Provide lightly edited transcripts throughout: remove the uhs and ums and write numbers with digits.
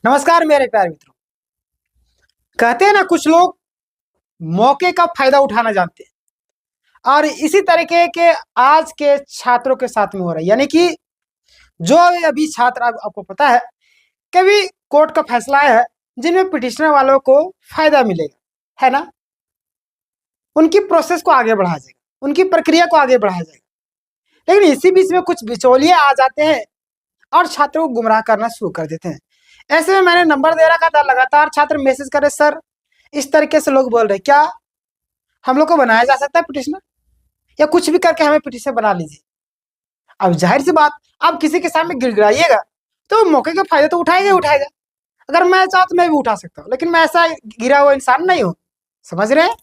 नमस्कार मेरे प्यारे मित्रों। कहते हैं ना, कुछ लोग मौके का फायदा उठाना जानते हैं और इसी तरीके के आज के छात्रों के साथ में हो रहा है। यानी कि जो अभी छात्र आपको पता है कभी कोर्ट का फैसला आया है जिनमें पिटिशनर वालों को फायदा मिलेगा, है ना। उनकी प्रोसेस को आगे बढ़ाया जाएगा, उनकी प्रक्रिया को आगे बढ़ाया जाएगा। लेकिन इसी बीच में कुछ बिचौलिए आ जाते हैं और छात्रों को गुमराह करना शुरू कर देते हैं। ऐसे में मैंने नंबर दे रखा था, लगातार छात्र मैसेज करे, सर इस तरीके से लोग बोल रहे, क्या हम लोग को बनाया जा सकता है पिटिशनर, या कुछ भी करके हमें पिटिशनर बना लीजिए। अब जाहिर सी बात, आप किसी के सामने गिड़गिड़ाइएगा तो मौके का फायदा तो उठाएगा ही उठाएगा। अगर मैं चाहूँ तो मैं भी उठा सकता हूँ, लेकिन मैं ऐसा गिरा हुआ इंसान नहीं हूँ। समझ रहे हैं?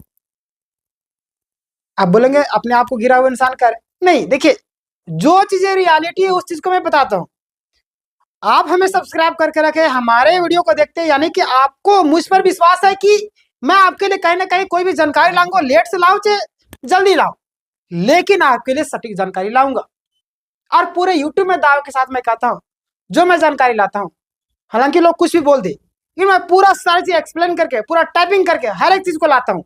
आप बोलेंगे अपने आप को गिरा हुआ इंसान कर, नहीं। देखिए, जो चीजें रियलिटी है उस चीज को मैं बताता हूँ। आप हमें सब्सक्राइब करके रखे, हमारे वीडियो को देखते हैं, यानी कि आपको मुझ पर विश्वास है कि मैं आपके लिए कहीं ना कहीं कोई भी जानकारी लाऊंगा। लेट से लाऊं चाहे जल्दी लाऊं, लेकिन आपके लिए सटीक जानकारी लाऊंगा। और पूरे यूट्यूब में दावे के साथ मैं कहता हूं, जो मैं जानकारी लाता हूं, हालांकि लोग कुछ भी बोल दे, लेकिन मैं पूरा सारी चीज एक्सप्लेन करके, पूरा टाइपिंग करके हर एक चीज को लाता हूं,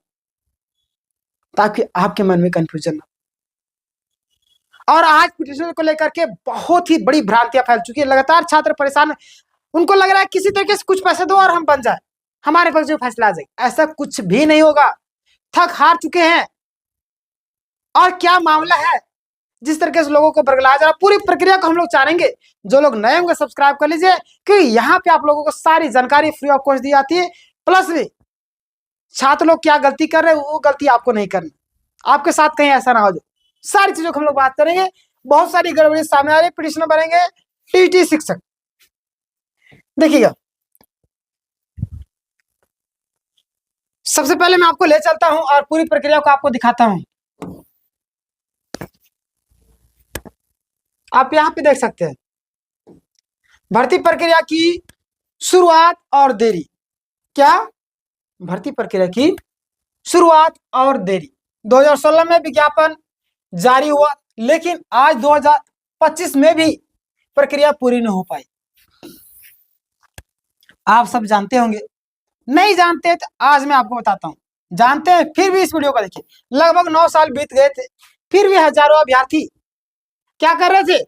ताकि आपके मन में कंफ्यूजन ना। और आज पिटिशन को लेकर के बहुत ही बड़ी भ्रांतियां फैल चुकी है। लगातार छात्र परेशान, उनको लग रहा है किसी तरीके से कुछ पैसे दो और हम बन जाए, हमारे पास जो फैसला आ जाए। ऐसा कुछ भी नहीं होगा। थक हार चुके हैं। और क्या मामला है जिस तरीके से लोगों को बरगलाया जा रहा, पूरी प्रक्रिया को हम लोग जानेंगे। जो लोग नए होंगे सब्सक्राइब कर लीजिए, क्योंकि यहाँ पे आप लोगों को सारी जानकारी फ्री ऑफ कॉस्ट दी जाती है। प्लस में छात्र लोग क्या गलती कर रहे हैं वो गलती आपको नहीं करनी, आपके साथ कहीं ऐसा ना हो जाए। सारी चीजों को हम लोग बात करेंगे। बहुत सारी गड़बड़ी सामने आ रही है, पिटिशनर बनेंगे टीटी शिक्षक। देखिएगा, सबसे पहले मैं आपको ले चलता हूं और पूरी प्रक्रिया को आपको दिखाता हूं। आप यहां पे देख सकते हैं भर्ती प्रक्रिया की शुरुआत और देरी। क्या? भर्ती प्रक्रिया की शुरुआत और देरी। 2016 में विज्ञापन जारी हुआ, लेकिन आज 2025 में भी प्रक्रिया पूरी नहीं हो पाई। आप सब जानते होंगे, नहीं जानते तो आज मैं आपको बताता हूं। जानते हैं फिर भी इस वीडियो को देखिए। लगभग 9 साल बीत गए थे, फिर भी हजारों अभ्यर्थी क्या कर रहे थे?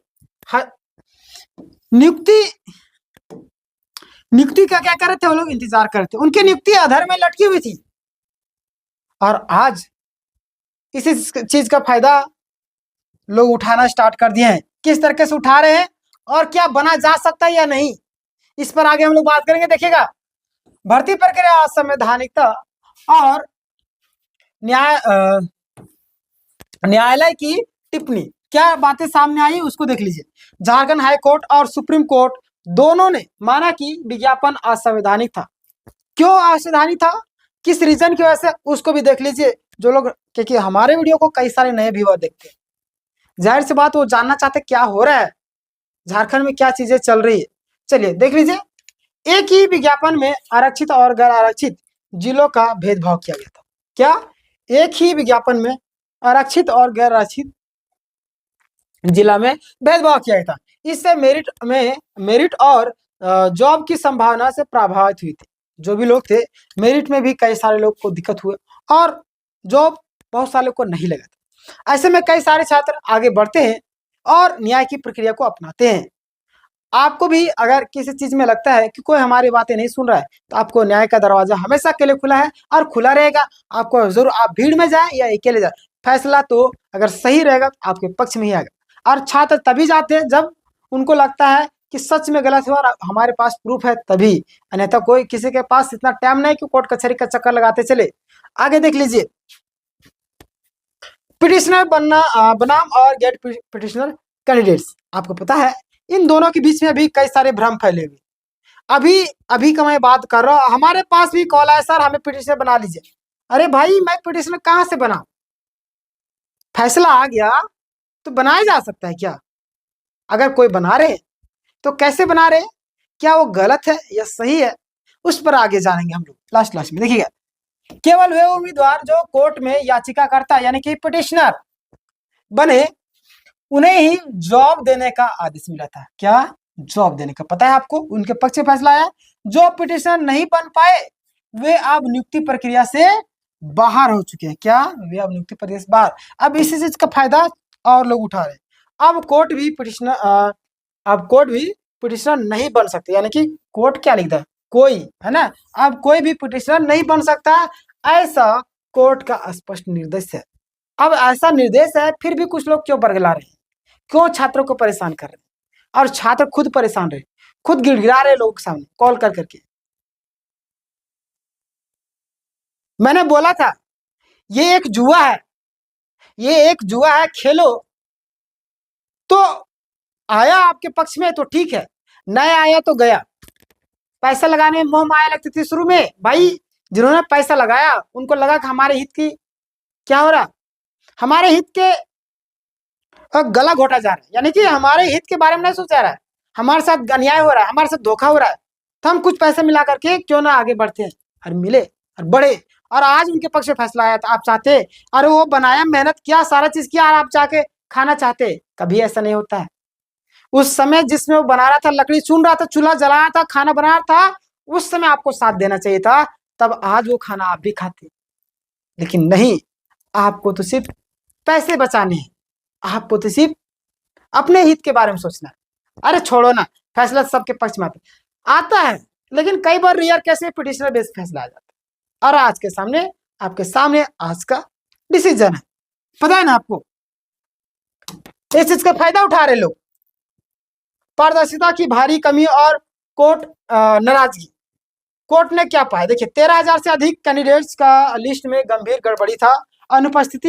नियुक्ति नियुक्ति का क्या कर रहे थे? वो लोग इंतजार कर रहे थे, उनकी नियुक्ति अधर में लटकी हुई थी। और आज इसी चीज का फायदा लोग उठाना स्टार्ट कर दिए हैं। किस तरीके से उठा रहे हैं और क्या बना जा सकता है या नहीं, इस पर आगे हम लोग बात करेंगे। देखिएगा, भर्ती प्रक्रिया, असंवैधानिकता और न्यायालय की टिप्पणी, क्या बातें सामने आई उसको देख लीजिए। झारखंड हाई कोर्ट और सुप्रीम कोर्ट दोनों ने माना कि विज्ञापन असंवैधानिक था। क्यों असंवैधानिक था, किस रीजन की वजह से, उसको भी देख लीजिए। जो लोग, क्योंकि हमारे वीडियो को कई सारे नए व्यूअर देखते हैं, जाहिर सी बात वो जानना चाहते क्या हो रहा है झारखंड में, क्या चीजें चल रही है। चलिए देख लीजिए। एक ही विज्ञापन में आरक्षित और गैर आरक्षित जिलों का भेदभाव किया गया था। क्या? एक ही विज्ञापन में आरक्षित और गैर आरक्षित जिला में भेदभाव किया गया था। इससे मेरिट और जॉब की संभावना से प्रभावित हुई थी। जो भी लोग थे, मेरिट में भी कई सारे लोग को दिक्कत हुए और जॉब बहुत सारे लोग को नहीं लगा था। ऐसे में कई सारे छात्र आगे बढ़ते हैं और न्याय की प्रक्रिया को अपनाते हैं। आपको भी अगर किसी चीज में लगता है कि कोई हमारी बातें नहीं सुन रहा है, तो आपको न्याय का दरवाजा हमेशा के लिए खुला है और खुला रहेगा। आपको जरूर, आप भीड़ में जाए या अकेले जाए, फैसला तो अगर सही रहेगा तो आपके पक्ष में ही आएगा। और छात्र तभी जाते हैं जब उनको लगता है कि सच में गलत हुआ और हमारे पास प्रूफ है, तभी। अन्यथा कोई, किसी के पास इतना टाइम नहीं कि कोर्ट कचहरी का चक्कर लगाते चले। आगे देख लीजिए, पिटिशनर बनाम और गेट पिटिशनर कैंडिडेट्स। आपको पता है इन दोनों के बीच में भी कई सारे भ्रम फैले हुए। अभी अभी का मैं बात कर रहा हूं, हमारे पास भी कॉल आया, सर हमें पिटिशनर बना लीजिए। अरे भाई, मैं पिटिशनर कहां से बनाऊं? फैसला आ गया तो बनाया जा सकता है क्या? अगर कोई बना रहे तो कैसे बना रहे, क्या वो गलत है या सही है, उस पर आगे जानेंगे हम लोग लास्ट में। देखिएगा, केवल वे उम्मीदवार जो कोर्ट में याचिकाकर्ता यानी कि पिटिशनर बने, उन्हें ही जॉब देने का आदेश मिला था। क्या? जॉब देने का। पता है आपको, उनके पक्ष में फैसला आया। जो पिटिशनर नहीं बन पाए वे अब नियुक्ति प्रक्रिया से बाहर हो चुके हैं। क्या? वे अब नियुक्ति प्रक्रिया से बाहर। अब इसी चीज का फायदा और लोग उठा रहे हैं। अब कोर्ट भी पिटिशनर नहीं बन सकते, यानी कि कोर्ट क्या लिखता है, कोई, है ना। अब कोई भी पिटिशनर नहीं बन सकता, ऐसा कोर्ट का स्पष्ट निर्देश है। अब ऐसा निर्देश है, फिर भी कुछ लोग क्यों बरगला रहे हैं, क्यों छात्रों को परेशान कर रहे हैं, और छात्र खुद परेशान रहे, खुद गिड़गिड़ा रहे लोगों के सामने कॉल कर करके। मैंने बोला था ये एक जुआ है, ये एक जुआ है, खेलो तो आया आपके पक्ष में तो ठीक है, नहीं आया तो गया। पैसा लगाने में मोह माया लगती थी शुरू में भाई, जिन्होंने पैसा लगाया उनको लगा कि हमारे हित की क्या हो रहा, हमारे हित के गला घोटा जा रहा है, यानी कि हमारे हित के बारे में नहीं सोचा रहा है, हमारे साथ अन्याय हो रहा है, हमारे साथ धोखा हो रहा है, तो हम कुछ पैसे मिला करके क्यों ना आगे बढ़ते हैं और मिले और बढ़े। और आज उनके पक्ष में फैसला आया, तो आप चाहते, अरे वो बनाया, मेहनत किया, सारा चीज किया, और आप जाके खाना चाहते। कभी ऐसा नहीं होता है। उस समय जिसमें वो बना रहा था, लकड़ी चुन रहा था, चूल्हा जला रहा था, खाना बना रहा था, उस समय आपको साथ देना चाहिए था, तब आज वो खाना आप भी खाते। लेकिन नहीं, आपको तो सिर्फ पैसे बचाने हैं, आपको तो सिर्फ अपने हित के बारे में सोचना है। अरे छोड़ो ना, फैसला सबके पक्ष में आता है, लेकिन कई बार रियर कैसे पिटिशनर बेस्ड फैसला आ जाता है। और आज के सामने, आपके सामने आज का डिसीजन है, पता है ना आपको। इस चीज का फायदा उठा रहे लोग, पारदर्शिता की भारी कमी और कोर्ट नाराजगी। कोर्ट ने क्या पाया, देखिए 13,000 से अधिक कैंडिडेट्स का लिस्ट में गंभीर गड़बड़ी था। अनुपस्थित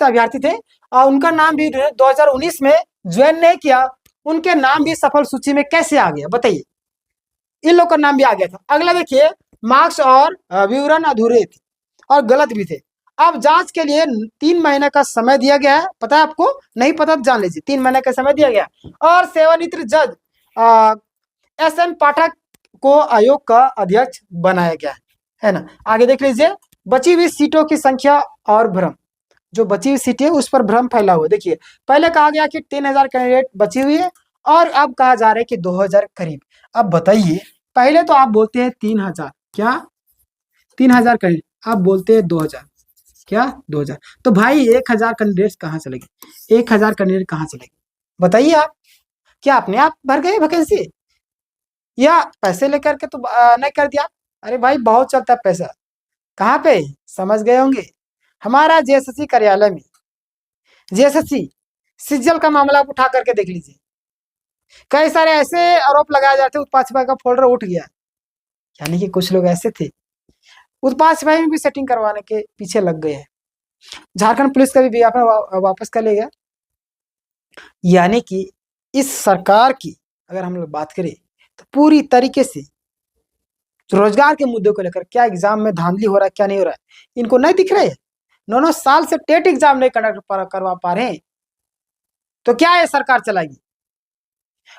अभ्यर्थी थे, उनका नाम भी 2019 में ज्वाइन नहीं किया, उनके नाम भी सफल सूची में कैसे आ गया बताइए, इन लोग का नाम भी आ गया था। अगला देखिए, मार्क्स और विवरण अधूरे थे और गलत भी थे। अब जांच के लिए 3 महीने का समय दिया गया है, पता है आपको, नहीं पता तो जान लीजिए, 3 महीने का समय दिया गया। और सेवानिवृत्त जज SN पाठक को आयोग का अध्यक्ष बनाया गया है ना। आगे देख लीजिए, बची हुई सीटों की संख्या और भ्रम। जो बची हुई सीटें उस पर भ्रम फैला हुआ है। देखिए, पहले कहा गया कि 3,000 कैंडिडेट बची हुई है, और अब कहा जा रहा है कि 2,000 करीब। अब बताइए, पहले तो आप बोलते हैं 3,000, क्या 3,000 कैंडिडेट, आप बोलते हैं 2,000, क्या 2,000, तो भाई 1,000 कैंडिडेट कहाँ चले गए, 1,000 कैंडिडेट कहाँ चले गए बताइए आप। क्या अपने आप भर गए वैकेंसी, या पैसे लेकर के तो नहीं कर दिया। अरे भाई बहुत चलता है पैसा, कहाँ पे समझ गए होंगे। हमारा जेएसएससी कार्यालय में, जेएसएससी सिज्जल का मामला आप उठा करके देख लीजिए, कई सारे ऐसे आरोप लगाए जाते, उत्पाद सिपाही का फोल्डर उठ गया, यानी कि कुछ लोग ऐसे थे उत्पाद सिपाही में भी सेटिंग करवाने के पीछे लग गए हैं। झारखंड पुलिस का भी विज्ञापन वापस कर लिया। यानी कि इस सरकार की अगर हम लोग बात करें तो पूरी तरीके से रोजगार के मुद्दों को लेकर, क्या एग्जाम में धांधली हो रहा है, क्या नहीं हो रहा है, इनको नहीं दिख रहे है। 9 साल से टेट एग्जाम नहीं करवा पा रहे हैं, तो क्या ये सरकार चलाएगी।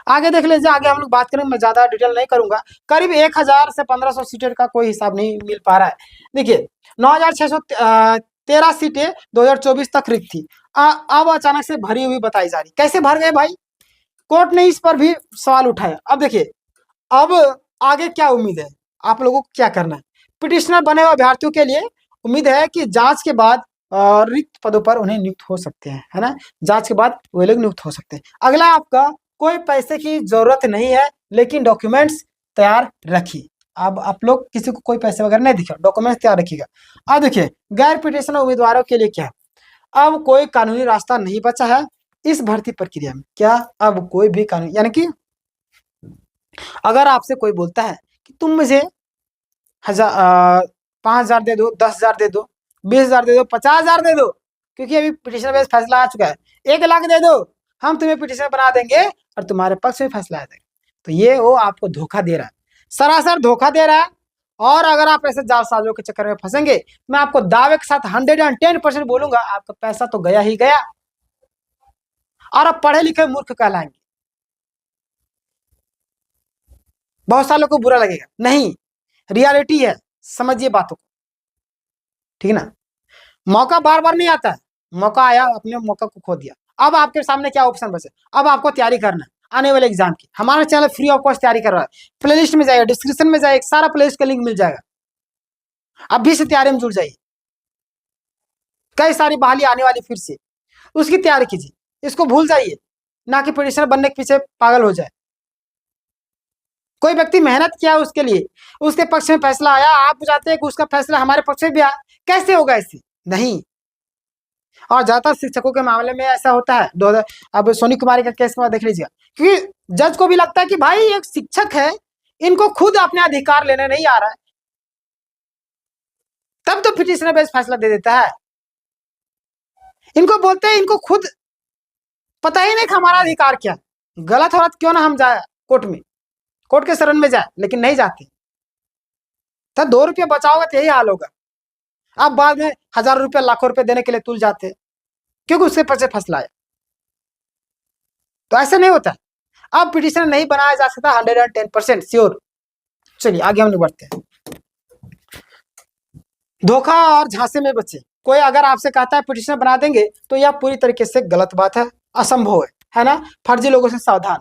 आगे देख लीजिए, आगे हम लोग बात करेंगे, मैं ज्यादा डिटेल नहीं करूंगा। करीब 1,000 से 1,500 सीटें का कोई हिसाब नहीं मिल पा रहा है। देखिए 9,613 सीटें 2024 तक रिक्त थी, अब अचानक से भरी हुई बताई जा रही। कैसे भर गए भाई, कोर्ट ने इस पर भी सवाल उठाया। अब देखिए, अब आगे क्या उम्मीद है, आप लोगों को क्या करना है। पिटिशनर बने हुए अभ्यर्थियों के लिए उम्मीद है कि जांच के बाद रिक्त पदों पर उन्हें नियुक्त हो सकते हैं, है ना, जांच के बाद वे लोग नियुक्त हो सकते हैं। अगला, आपका कोई पैसे की जरूरत नहीं है, लेकिन डॉक्यूमेंट्स तैयार रखिए। अब आप लोग किसी को कोई पैसे वगैरह नहीं दिखा, डॉक्यूमेंट्स तैयार रखिएगा। अब देखिए, गैर पिटिशनर उम्मीदवारों के लिए क्या है, अब कोई कानूनी रास्ता नहीं बचा है इस भर्ती प्रक्रिया में। क्या अब कोई भी कानून, यानी कि अगर आपसे कोई बोलता है कि तुम मुझे 5,000 दे दो, 10,000 दे दो, 20,000 दे दो, 50,000 दे दो, क्योंकि अभी पिटिशन बेस फैसला आ चुका है, 1,00,000 दे दो, हम तुम्हें पिटिशन बना देंगे और तुम्हारे पक्ष में फैसला आ जाएगा, तो ये वो आपको धोखा दे रहा है, सरासर धोखा दे रहा है। और अगर आप ऐसे जालसाजों के चक्कर में फंसेंगे, मैं आपको दावे के साथ 110% बोलूंगा, आपका पैसा तो गया ही गया, और आप पढ़े लिखे मूर्ख कहलाएंगे। बहुत सालों को बुरा लगेगा, नहीं, रियलिटी है, समझिए बातों को, ठीक ना। मौका बार बार नहीं आता है, मौका आया, अपने मौका को खो दिया। अब आपके सामने क्या ऑप्शन बचे, अब आपको तैयारी करना है, आने वाले एग्जाम की। हमारा चैनल फ्री ऑफ कॉस्ट तैयारी कर रहा है। प्लेलिस्ट में जाइए, डिस्क्रिप्शन में जाइए, सारा प्लेलिस्ट का लिंक मिल जाएगा। अभी से तैयारी में जुड़ जाइए। कई सारी बहाली आने वाली फिर से, उसकी तैयारी कीजिए। इसको भूल जाइए, ना कि पिटिशनर बनने के पीछे पागल हो जाए। कोई व्यक्ति मेहनत किया उसके लिए, उसके पक्ष में फैसला आया, आप चाहते हैं कि उसका फैसला हमारे पक्ष में भी आए, कैसे होगा ऐसे? नहीं। और ज्यादातर शिक्षकों के मामले में ऐसा होता है। अब सोनी कुमारी का केस में देख लीजिएगा, क्योंकि जज को भी लगता है कि भाई एक शिक्षक है, इनको खुद अपने अधिकार लेने नहीं आ रहा है, तब तो पिटिशनर बेस फैसला दे देता है। इनको बोलते हैं, इनको खुद पता ही नहीं कि हमारा अधिकार क्या है। गलत हो रहा क्यों ना हम जाए कोर्ट में, कोर्ट के शरण में जाए, लेकिन नहीं जाते। तब 2 रुपये बचाओगे तो यही हाल होगा। अब बाद में हजारों रुपये लाखों रुपए देने के लिए तुल जाते, क्योंकि उसके पीछे फैसला आया। तो ऐसा नहीं होता। अब पिटिशनर नहीं बनाया जा सकता 110% श्योर। चलिए आगे हम बढ़ते हैं। धोखा और झांसे में बचे। कोई अगर आपसे कहता है पिटिशनर बना देंगे, तो यह पूरी तरीके से गलत बात है, असंभव है ना। फर्जी लोगों से सावधान।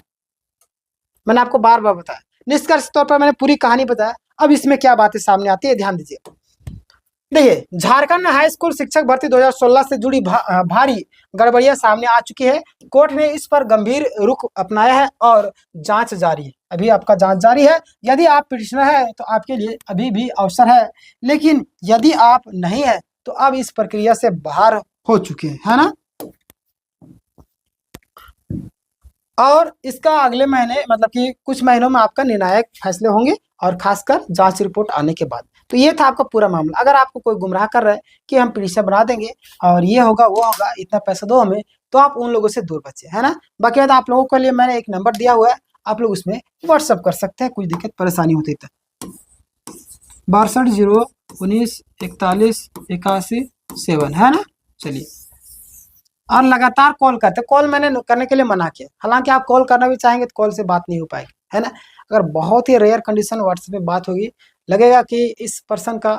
मैंने आपको बार बार बताया, निष्कर्ष तौर पर मैंने पूरी कहानी बताया। अब इसमें क्या बातें सामने आती है, ध्यान दीजिए। देखिए, झारखंड हाई स्कूल शिक्षक भर्ती 2016 से जुड़ी भारी गड़बड़ियां सामने आ चुकी है। कोर्ट ने इस पर गंभीर रुख अपनाया है और जांच जारी है। अभी आपका जांच जारी है। यदि आप पिटिशनर है तो आपके लिए अभी भी अवसर है, लेकिन यदि आप नहीं है तो अब इस प्रक्रिया से बाहर हो चुके हैं, है ना। और इसका अगले महीने, मतलब कि कुछ महीनों में आपका निर्णायक फैसले होंगे, और खासकर जांच रिपोर्ट आने के बाद। तो ये था आपका पूरा मामला। अगर आपको कोई गुमराह कर रहा है कि हम पिटिशन बना देंगे और ये होगा वो होगा, इतना पैसा दो हमें, तो आप उन लोगों से दूर बचे, है ना। बाकी बात आप लोगों के लिए मैंने एक नंबर दिया हुआ है, आप लोग उसमें व्हाट्सअप कर सकते हैं, कुछ दिक्कत परेशानी होती है। 62-0-19-41-81-7 है ना। चलिए, और लगातार कॉल करते। कॉल मैंने करने के लिए मना किया, हालांकि आप कॉल करना भी चाहेंगे तो कॉल से बात नहीं हो पाएगी, है ना। अगर बहुत ही रेयर कंडीशन व्हाट्सएप में बात होगी, लगेगा कि इस पर्सन का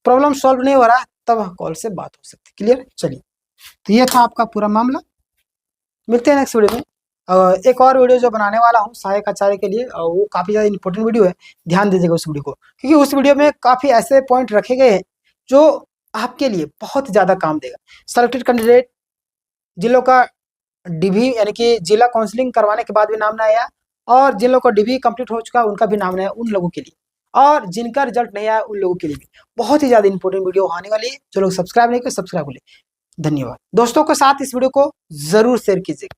प्रॉब्लम सॉल्व नहीं हो रहा, तब कॉल से बात हो सकती है। क्लियर। चलिए, तो ये था आपका पूरा मामला। मिलते हैं नेक्स्ट वीडियो में। एक और वीडियो जो बनाने वाला हूँ सहायक आचार्य के लिए, वो काफ़ी ज़्यादा इंपॉर्टेंट वीडियो है, ध्यान दीजिएगा उस वीडियो को, क्योंकि उस वीडियो में काफ़ी ऐसे पॉइंट रखे गए हैं जो आपके लिए बहुत ज़्यादा काम देगा। सेलेक्टेड कैंडिडेट जिन लोग का डीबी यानी कि जिला काउंसलिंग करवाने के बाद भी नाम नहीं आया, और जिन लोगों का डीबी कंप्लीट हो चुका उनका भी नाम नहीं आया, उन लोगों के लिए, और जिनका रिजल्ट नहीं आया उन लोगों के लिए भी बहुत ही ज़्यादा इंपॉर्टेंट वीडियो आने वाली है। जो लोग सब्सक्राइब नहीं किए, सब्सक्राइब कर ले। धन्यवाद। दोस्तों के साथ इस वीडियो को जरूर शेयर कीजिए।